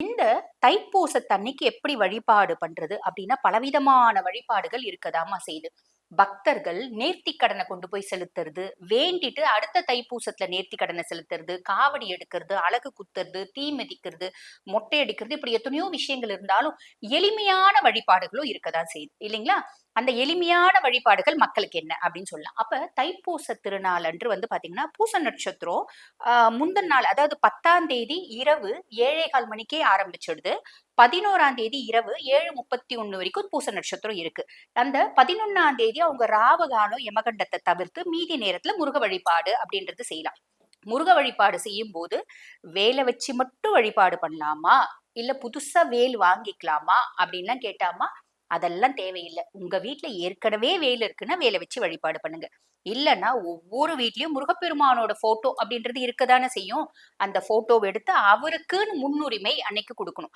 இந்த தைப்பூசத்தன்னைக்கு எப்படி வழிபாடு பண்றது அப்படின்னா, பலவிதமான வழிபாடுகள் இருக்கதாம்மா செய்யுது. பக்தர்கள் நேர்த்திக் கடன கொண்டு போய் செலுத்துறது, வேண்டிட்டு அடுத்த தைப்பூசத்துல நேர்த்திக் கடன செலுத்துறது, காவடி எடுக்கிறது, அலகு குத்துறது, தீ மிதிக்கிறது, மொட்டை அடிக்கிறது, இப்படி எத்தனையோ விஷயங்கள் இருந்தாலும், எளிமையான வழிபாடுகளும் இருக்கதான் செய்யுது. இல்லைங்களா? அந்த எளிமையான வழிபாடுகள் மக்களுக்கு என்ன அப்படின்னு சொல்லலாம். அப்ப தைப்பூச திருநாள் அன்று வந்து பாத்தீங்கன்னா, பூச நட்சத்திரம் முந்தின நாள் அதாவது 10ஆம் தேதி இரவு 7:15 மணிக்கே ஆரம்பிச்சுடுது. 11ஆம் தேதி இரவு 7:31 வரைக்கும் பூச நட்சத்திரம் இருக்கு. அந்த 11ஆம் தேதி அவங்க ராவகாலம், யமகண்டத்த தவிர்த்து மீதி நேரத்துல முருக வழிபாடு அப்படின்றது செய்யலாம். முருக வழிபாடு செய்யும்போது, வேல வச்சு மட்டும் வழிபாடு பண்ணலாமா? இல்ல புதுசா வேல் வாங்கிக்கலாமா? அப்படின்லாம் கேட்டாமா, அதெல்லாம் தேவையில்ல. உங்க வீட்ல ஏற்கனவே வேல் இருக்குன்னா, வேல வச்சு வழிபாடு பண்ணுங்க. இல்லன்னா, ஒவ்வொரு வீட்லயும் முருகப்பெருமானோட ஃபோட்டோ அப்படின்றது இருக்கதானே செய்யும். அந்த ஃபோட்டோவ எடுத்து அவருக்குன்னு முன்னுரிமை அன்னைக்கு குடுக்கணும்.